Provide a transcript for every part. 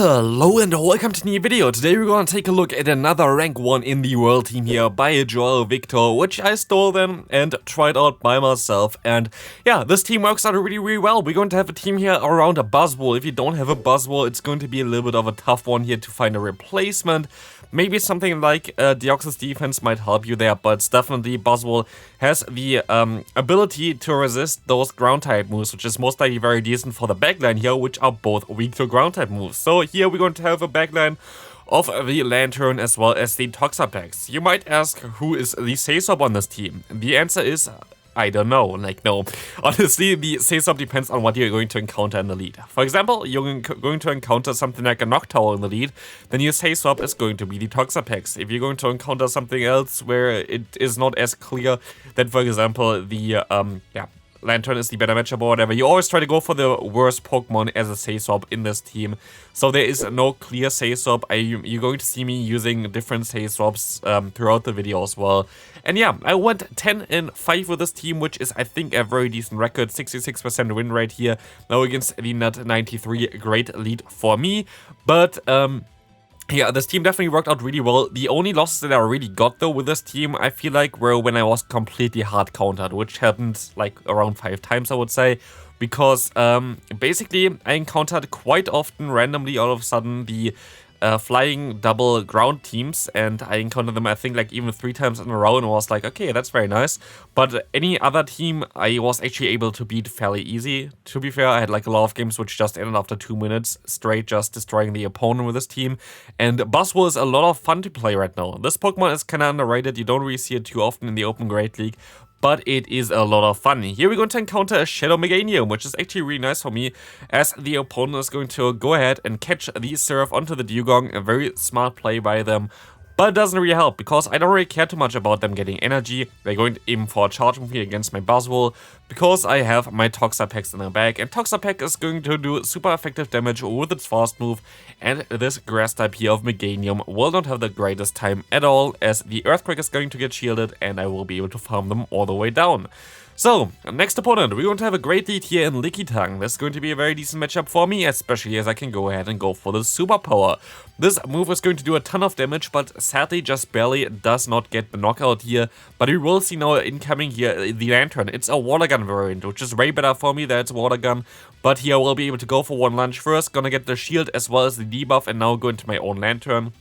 Hello and welcome to a new video. Today we're gonna take a look at another rank 1 in the world team here by JoaoVictor, which I stole then and tried out by myself. And yeah, this team works out really well. We're going to have a team here around a Buzzwole. If you don't have a Buzzwole, it's going to be a little bit of a tough one here to find a replacement. Maybe something like Deoxys defense might help you there, but it's definitely Buzzwole has the ability to resist those ground type moves, which is most likely very decent for the backline here, which are both weak to ground type moves. So here we're going to have a backline of the Lantern as well as the Toxapex. You might ask, who is the Swampert on this team? The answer is, I don't know, no. Honestly, the Swampert depends on what you're going to encounter in the lead. For example, you're going to encounter something like a Noctowl in the lead, then your Swampert is going to be the Toxapex. If you're going to encounter something else where it is not as clear, then for example, the, Lantern is the better matchup or whatever, you always try to go for the worst Pokemon as a Swampert in this team. So there is no clear Swampert. You're going to see me using different Swamperts throughout the video as well. And yeah, I went 10-5 with this team, which is, I think, a very decent record. 66% win rate here. Now against the Nut 93, great lead for me. But yeah, this team definitely worked out really well. The only losses that I really got, though, with this team, I feel like, were when I was completely hard countered, which happened, like, around 5 times, I would say. Because, basically, I encountered quite often, randomly, all of a sudden, the flying double ground teams, and I encountered them, I think, like, even 3 times in a row, and was like, okay, that's very nice. But any other team, I was actually able to beat fairly easy. To be fair, I had, like, a lot of games which just ended after 2 minutes, straight just destroying the opponent with this team. And Buzzwole is a lot of fun to play right now. This Pokemon is kinda underrated, you don't really see it too often in the Open Great League, but it is a lot of fun. Here we're going to encounter a Shadow Meganium, which is actually really nice for me, as the opponent is going to go ahead and catch the Surf onto the Dugong, a very smart play by them. But it doesn't really help, because I don't really care too much about them getting energy. They're going to aim for a charge move here against my Buzzwole, because I have my Toxapex in the bag, and Toxapex is going to do super effective damage with its fast move, and this grass type here of Meganium will not have the greatest time at all, as the Earthquake is going to get shielded, and I will be able to farm them all the way down. So, next opponent, we're going to have a great lead here in Lickitung. This is going to be a very decent matchup for me, especially as I can go ahead and go for the Superpower. This move is going to do a ton of damage, but sadly just barely does not get the knockout here. But we will see now incoming here, the Lantern. It's a Water Gun variant, which is way better for me that it's Water Gun. But here I will be able to go for one lunge first, gonna get the shield as well as the debuff, and now go into my own Lantern,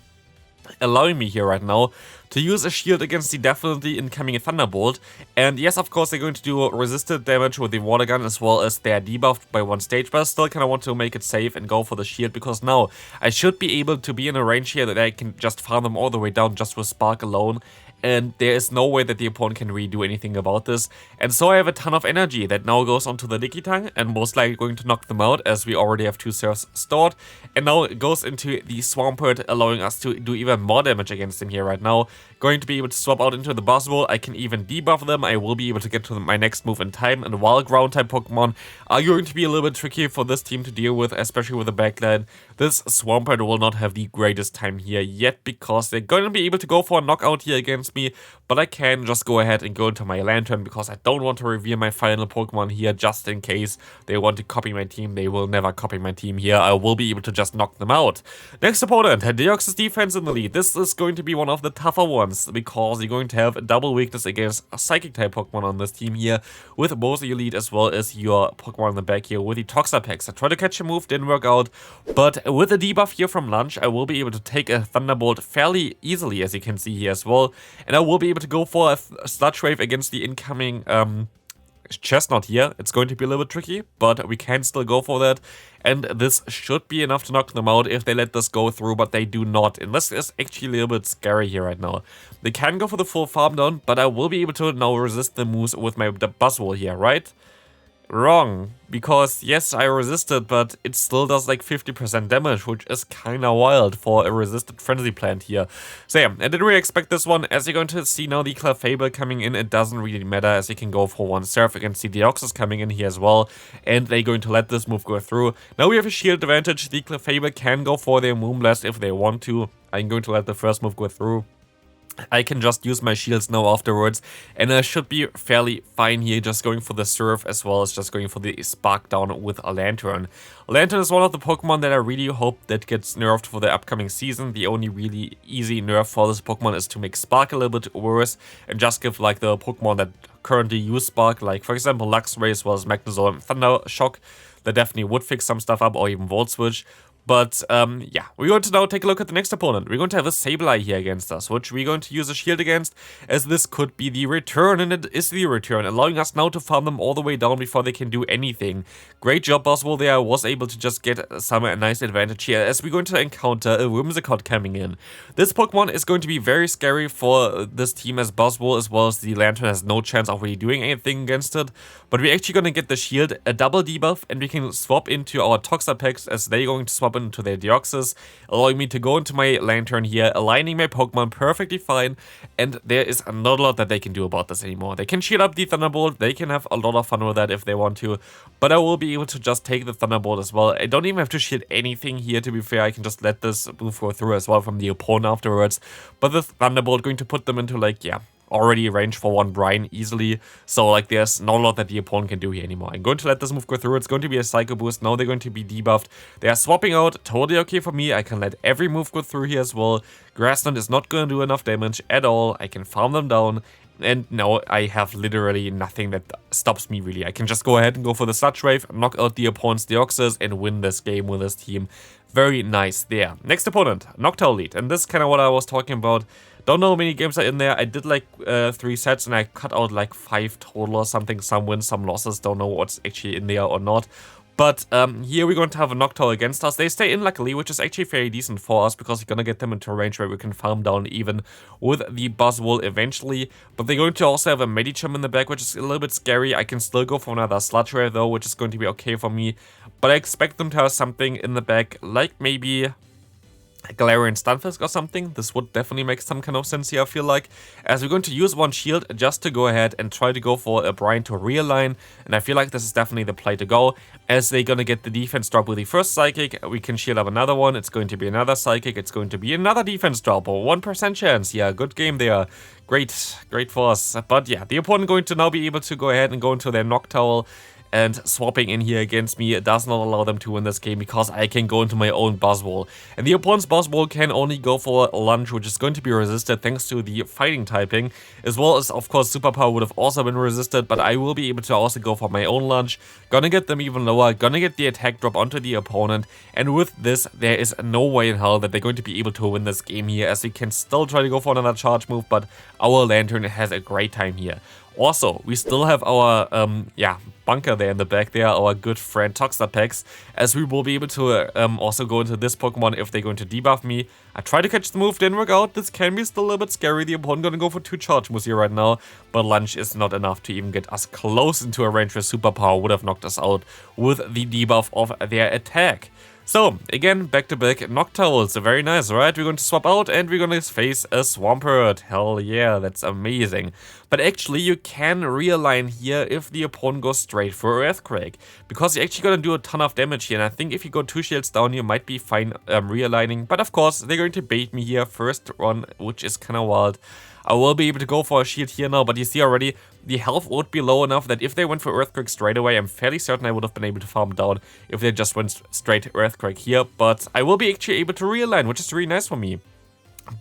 allowing me here right now to use a shield against the definitely incoming Thunderbolt. And yes, of course, they're going to do resisted damage with the Water Gun as well as they're debuffed by 1 stage, but I still kind of want to make it safe and go for the shield, because now I should be able to be in a range here that I can just farm them all the way down just with Spark alone. And there is no way that the opponent can really do anything about this. And so I have a ton of energy that now goes onto the Lickitung, and most likely going to knock them out, as we already have 2 Surfs stored. And now it goes into the Swampert, allowing us to do even more damage against him here right now. Going to be able to swap out into the Buzzwole. I can even debuff them. I will be able to get to my next move in time. And while ground type Pokemon are going to be a little bit tricky for this team to deal with, especially with the backline, this Swampert will not have the greatest time here yet, because they're going to be able to go for a knockout here against me. But I can just go ahead and go into my Lantern, because I don't want to reveal my final Pokemon here, just in case they want to copy my team. They will never copy my team here. I will be able to just knock them out. Next opponent, Deoxys defense in the lead. This is going to be one of the tougher ones, because you're going to have a double weakness against a Psychic type Pokemon on this team here, with both your lead as well as your Pokemon in the back here with the Toxapex. I tried to catch a move, didn't work out, but with a debuff here from Lunge, I will be able to take a Thunderbolt fairly easily, as you can see here as well, and I will be able to go for a Sludge Wave against the incoming Chestnut here. It's going to be a little bit tricky, but we can still go for that. And this should be enough to knock them out if they let this go through, but they do not. And this is actually a little bit scary here right now. They can go for the full farm down, but I will be able to now resist the moves with my Buzzwole here, right? Wrong, because yes, I resisted, but it still does like 50% damage, which is kinda wild for a resisted Frenzy Plant here. So yeah, I didn't really expect this one. As you're going to see now, the Clefable coming in, it doesn't really matter, as you can go for 1 Surf against the Deoxys coming in here as well, and they're going to let this move go through. Now we have a shield advantage. The Clefable can go for their Moonblast if they want to. I'm going to let the first move go through. I can just use my shields now afterwards, and I should be fairly fine here, just going for the Surf as well as just going for the Spark down with a Lantern. Lantern is one of the Pokemon that I really hope that gets nerfed for the upcoming season. The only really easy nerf for this Pokemon is to make Spark a little bit worse and just give like the Pokemon that currently use Spark, like for example Luxray as well as Magnezone and Thunder Shock, that definitely would fix some stuff up, or even Volt Switch. But, yeah, we're going to now take a look at the next opponent. We're going to have a Sableye here against us, which we're going to use a shield against, as this could be the return, and it is the return, allowing us now to farm them all the way down before they can do anything. Great job, Boswell there. I was able to just get some nice advantage here, as we're going to encounter a Whimsicott coming in. This Pokemon is going to be very scary for this team, as Boswell as well as the Lantern has no chance of really doing anything against it. But we're actually going to get the shield, a double debuff, and we can swap into our Toxapex, as they're going to swap into their Deoxys, allowing me to go into my Lantern here, aligning my Pokemon perfectly fine, and there is not a lot that they can do about this anymore. They can shield up the Thunderbolt, they can have a lot of fun with that if they want to, but I will be able to just take the Thunderbolt as well. I don't even have to shield anything here, to be fair. I can just let this move go through as well from the opponent afterwards, but the Thunderbolt going to put them into like, yeah, already range for one Brine easily, so like there's not a lot that the opponent can do here anymore. I'm going to let this move go through. It's going to be a Psycho Boost. Now they're going to be debuffed. They are swapping out. Totally okay for me. I can let every move go through here as well. Grassland is not going to do enough damage at all. I can farm them down. And now I have literally nothing that stops me really. I can just go ahead and go for the Sludge Wave, knock out the opponent's Deoxys, and win this game with this team. Very nice there. Next opponent, Noctowl lead. And this is kind of what I was talking about. Don't know how many games are in there. I did like 3 sets and I cut out like 5 total or something. Some wins, some losses. Don't know what's actually in there or not. But here we're going to have a Noctowl against us. They stay in luckily, which is actually very decent for us, because we're going to get them into a range where we can farm down even with the Buzzwole eventually. But they're going to also have a Medicham in the back, which is a little bit scary. I can still go for another Sludge Wave though, which is going to be okay for me. But I expect them to have something in the back, like maybe Galarian Stunfisk or something. This would definitely make some kind of sense here, I feel like, as we're going to use one shield just to go ahead and try to go for a Brine to realign, and I feel like this is definitely the play to go, as they're gonna get the defense drop with the first Psychic. We can shield up another one, it's going to be another Psychic, it's going to be another defense drop, or 1% chance. Yeah, good game there. Great for us. But yeah, the opponent going to now be able to go ahead and go into their Noctowl, and swapping in here against me does not allow them to win this game, because I can go into my own Buzzwole. And the opponent's Buzzwole can only go for Lunge, which is going to be resisted thanks to the fighting typing, as well as, of course, Superpower would have also been resisted, but I will be able to also go for my own Lunge. Gonna get them even lower, gonna get the attack drop onto the opponent, and with this, there is no way in hell that they're going to be able to win this game here, as we can still try to go for another charge move, but our Lantern has a great time here. Also, we still have our, bunker there in the back there, our good friend Toxapex, as we will be able to also go into this Pokemon if they're going to debuff me. I try to catch the move, didn't work out. This can be still a little bit scary. The opponent gonna go for 2 charge moves here right now, but Lunge is not enough to even get us close into a range where Superpower would have knocked us out with the debuff of their attack. So, again, back-to-back Noctowls, very nice, right? We're going to swap out and we're going to face a Swampert. Hell yeah, that's amazing. But actually, you can realign here if the opponent goes straight for Earthquake, because you're actually going to do a ton of damage here, and I think if you go 2 shields down, you might be fine realigning. But of course, they're going to bait me here first run, which is kind of wild. I will be able to go for a shield here now, but you see already, the health would be low enough that if they went for Earthquake straight away, I'm fairly certain I would have been able to farm down if they just went straight Earthquake here. But I will be actually able to realign, which is really nice for me.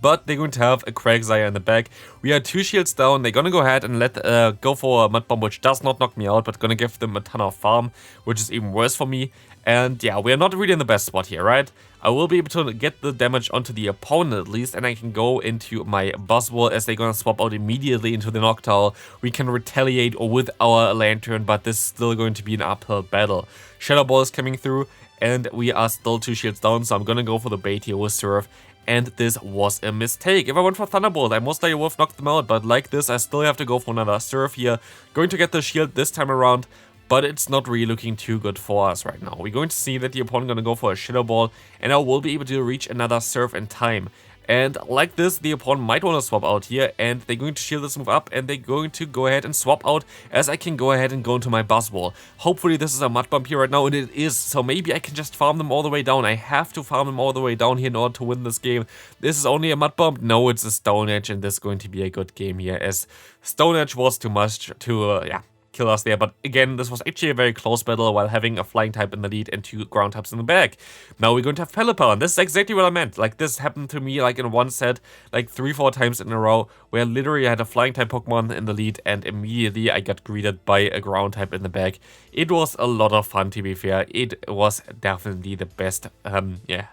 But they're going to have a Quagsire in the back. We are 2 shields down. They're going to go ahead and go for a Mud Bomb, which does not knock me out, but going to give them a ton of farm, which is even worse for me. And yeah, we're not really in the best spot here, right? I will be able to get the damage onto the opponent at least, and I can go into my Buzzwole as they're going to swap out immediately into the Noctowl. We can retaliate with our Lantern, but this is still going to be an uphill battle. Shadow Ball is coming through, and we are still 2 shields down, so I'm going to go for the bait here with Surf. And this was a mistake. If I went for Thunderbolt, I most likely would have knocked them out, but like this, I still have to go for another Surf here. Going to get the shield this time around, but it's not really looking too good for us right now. We're going to see that the opponent going to go for a Shadow Ball, and I will be able to reach another Surf in time. And like this, the opponent might want to swap out here, and they're going to shield this move up, and they're going to go ahead and swap out, as I can go ahead and go into my buzz wall. Hopefully this is a mud bump here right now, and it is, so maybe I can just farm them all the way down. I have to farm them all the way down here in order to win this game. This is only a mud bump. No, it's a Stone Edge, and this is going to be a good game here, as Stone Edge was too much to, kill us there. But again, this was actually a very close battle while having a flying type in the lead and 2 ground types in the back. Now we're going to have Pelipper, and this is exactly what I meant. Like, this happened to me like in one set, like 3-4 times in a row, where literally I had a flying type Pokemon in the lead and immediately I got greeted by a ground type in the back. It was a lot of fun, to be fair. It was definitely the best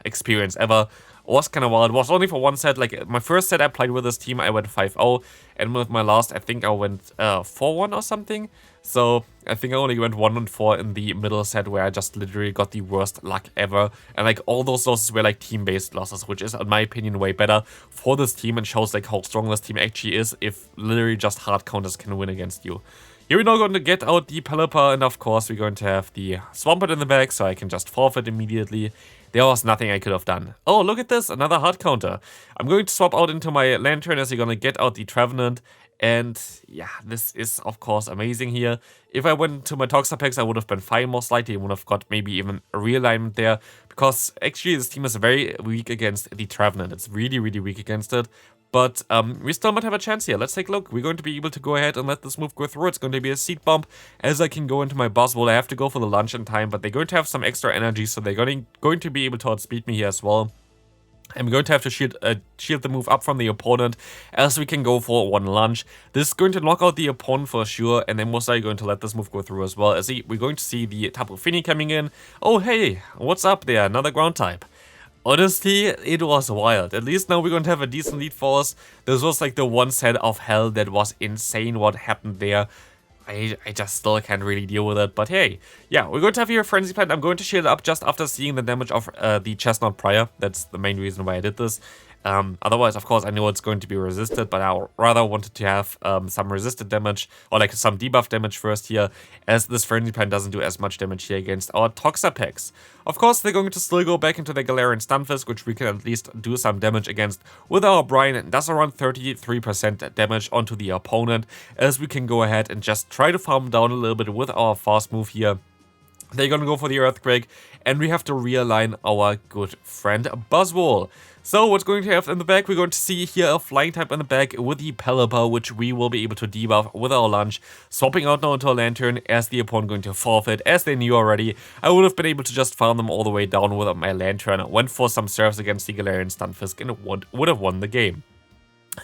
experience ever. It was kind of wild. It was only for one set. Like, my first set I played with this team, I went 5-0, and with my last, I think I went 4-1 or something. So I think I only went 1-4 in the middle set, where I just literally got the worst luck ever. And like, all those losses were like team-based losses, which is, in my opinion, way better for this team and shows like how strong this team actually is if literally just hard counters can win against you. Here we're now going to get out the Pelipper, and of course we're going to have the Swampert in the back, so I can just forfeit immediately. There was nothing I could have done. Oh, look at this, another hard counter. I'm going to swap out into my Lantern as you're going to get out the Trevenant. And yeah, this is of course amazing here. If I went to my Toxapex, I would have been fine most likely. I would have got maybe even a realignment there. Because actually this team is very weak against the Trevenant. It's really, really weak against it. But we still might have a chance here. Let's take a look. We're going to be able to go ahead and let this move go through. It's going to be a seed bump as I can go into my boss wall. I have to go for the lunch in time, but they're going to have some extra energy, so they're going to be able to outspeed me here as well. I'm going to have to shield the move up from the opponent as we can go for one lunge. This is going to knock out the opponent for sure, and then most likely going to let this move go through as well. As we're going to see the Tapu Fini coming in. Oh hey, what's up there? Another ground type. Honestly, it was wild. At least now we're going to have a decent lead for us. This was like the one set of hell that was insane what happened there. I just still can't really deal with it, but hey. Yeah, we're going to have here a Frenzy Plant. I'm going to shield up just after seeing the damage of the Chestnut prior. That's the main reason why I did this. Otherwise, of course, I know it's going to be resisted, but I rather wanted to have some resisted damage, or like some debuff damage first here, as this Frenzy Plant doesn't do as much damage here against our Toxapex. Of course, they're going to still go back into the Galarian Stunfisk, which we can at least do some damage against with our Brine. It does around 33% damage onto the opponent, as we can go ahead and just try to farm down a little bit with our fast move here. They're gonna go for the Earthquake, and we have to realign our good friend Buzzwole. So what's going to have in the back, we're going to see here a flying type in the back with the Pelipper, which we will be able to debuff with our lunch, swapping out now into a Lantern as the opponent going to forfeit. As they knew already, I would have been able to just farm them all the way down with my Lantern, went for some serves against the Galarian Stunfisk, and would have won the game.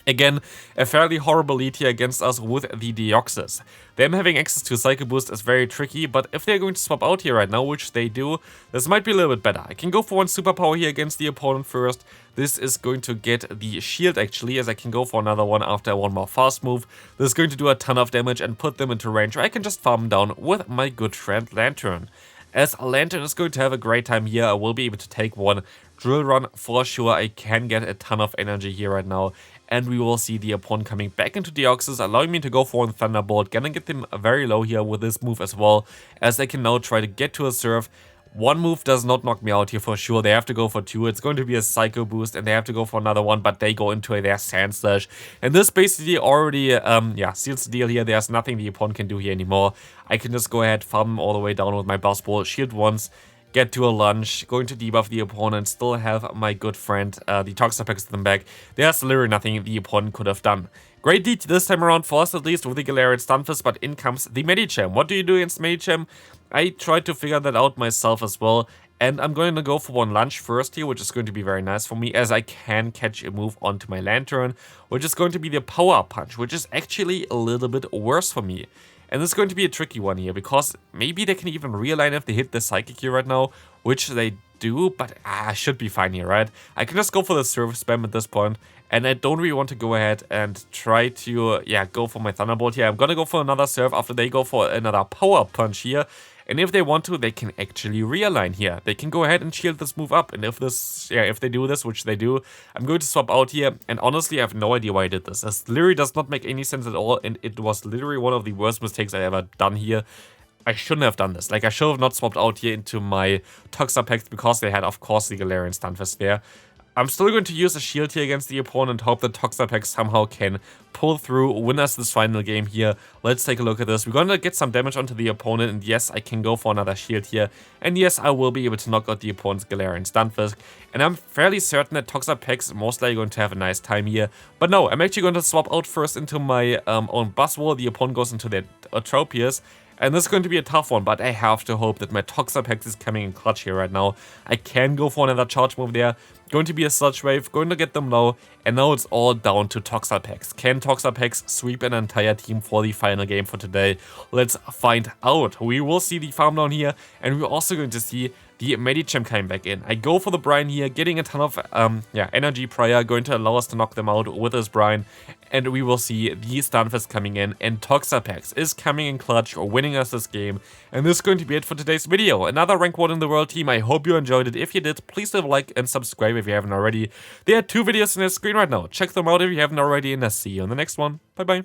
Again, a fairly horrible lead here against us with the Deoxys. Them having access to Psycho Boost is very tricky, but if they're going to swap out here right now, which they do, this might be a little bit better. I can go for one superpower here against the opponent first. This is going to get the shield actually, as I can go for another one after one more fast move. This is going to do a ton of damage and put them into range where I can just farm down with my good friend Lantern. As Lantern is going to have a great time here, I will be able to take one Drill Run for sure. I can get a ton of energy here right now. And we will see the opponent coming back into Deoxys, allowing me to go for a Thunderbolt. Gonna get them very low here with this move as well, as they can now try to get to a Surf. One move does not knock me out here for sure. They have to go for two. It's going to be a Psycho Boost, and they have to go for another one, but they go into their Sand Slash. And this basically already, seals the deal here. There's nothing the opponent can do here anymore. I can just go ahead, farm them all the way down with my Buzzwole, shield once, get to a lunge, going to debuff the opponent, still have my good friend, the Toxapex in the back. There's literally nothing the opponent could have done. Great lead this time around for us, at least with the Galarian Stunfisk, but in comes the Medicham. What do you do against Medicham? I tried to figure that out myself as well, and I'm going to go for one lunge first here, which is going to be very nice for me, as I can catch a move onto my Lantern, which is going to be the Power Punch, which is actually a little bit worse for me. And this is going to be a tricky one here, because maybe they can even realign if they hit the Psychic here right now, which they do, but I should be fine here, right? I can just go for the Surf Spam at this point, and I don't really want to go ahead and try to, go for my Thunderbolt here. I'm gonna go for another Surf after they go for another Power Punch here. And if they want to, they can actually realign here. They can go ahead and shield this move up. And if they do this, which they do, I'm going to swap out here. And honestly, I have no idea why I did this. This literally does not make any sense at all. And it was literally one of the worst mistakes I ever done here. I shouldn't have done this. Like, I should have not swapped out here into my Toxapex because they had, of course, the Galarian Stunfisk there. I'm still going to use a shield here against the opponent, hope that Toxapex somehow can pull through, win us this final game here. Let's take a look at this. We're going to get some damage onto the opponent, and yes, I can go for another shield here. And yes, I will be able to knock out the opponent's Galarian Stunfisk. And I'm fairly certain that Toxapex is most likely going to have a nice time here. But no, I'm actually going to swap out first into my own Buzzwole. The opponent goes into their Tropius. And this is going to be a tough one, but I have to hope that my Toxapex is coming in clutch here right now. I can go for another charge move there. Going to be a Sludge Wave, going to get them low, and now it's all down to Toxapex. Can Toxapex sweep an entire team for the final game for today? Let's find out. We will see the farm down here, and we're also going to see the Medicham coming back in. I go for the Brine here, getting a ton of energy prior, going to allow us to knock them out with this Brine, and we will see the Stunfisk coming in, and Toxapex is coming in clutch, or winning us this game. And this is going to be it for today's video. Another rank 1 in the world team. I hope you enjoyed it. If you did, please leave a like and subscribe if you haven't already. There are 2 videos on the screen right now. Check them out if you haven't already, and I'll see you on the next one. Bye bye.